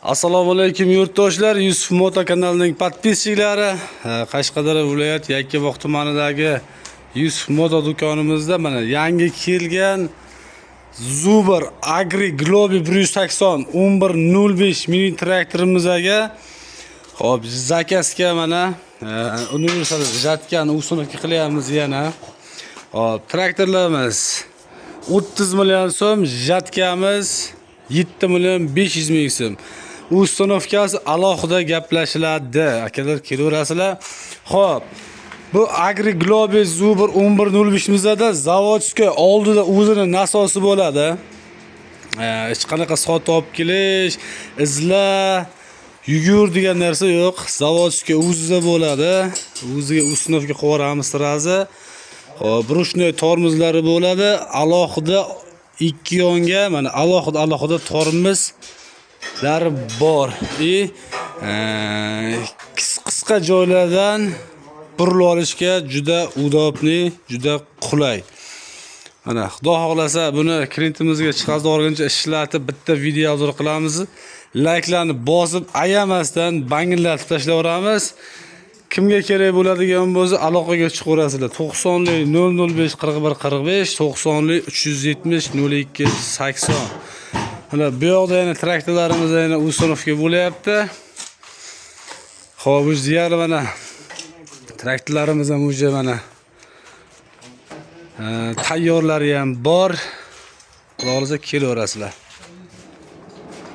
Assalomu alaykum yurtdoshlar, Yusuf Moto kanalining podpischiklari. Qashqadaryo viloyat Yakkabog' tumanidagi Yusuf Moto do'konimizda mana yangi kelgan Zuber Agri Globi 180 1105 mini traktorimizga hop zakazga mana universal jatkan usunovka qilyapmiz yana. Hop traktorlarimiz 30 million so'm, jatkamiz 7 million 500 ming so'm. Ustunovkasi alohida gaplashiladi. Akalar kelaverasizlar. Xo'p. Bu Agri Globi Zuber 1105 mizada zavodskiy oldida o'zini nasosi bo'ladi. Hech qanaqa sotib olib kelish, izla, yugur degan narsa yo'q. Zavodskiy o'zida bo'ladi. O'ziga ustunovka qo'yamiz sirazi. Hop, brushnoy tormozlari bo'ladi. Alohida ikki yonga mana alohida tormozlar bor. Qisqa joylardan burilib olishga juda udobli, juda qulay. Mana Xudo xohlasa buni klientimizga chiqazib olguncha ishlatib bitta video obzor qilamiz. Layklarni bosib, ayamasdan bangillatib tashlayveramiz. Kimga kerak bo'ladigan bo'lsa aloqaga chiqaverasizlar. 90li 005 41 45, 90li 370 02 80. Mana bu yoqda yana traktorlarimiz yana usunovka bo'layapti. Xo'p, o'zi deyarli mana traktorlarimiz ham o'zi mana tayyorlari ham bor. Xudo xolasa kelaverasizlar.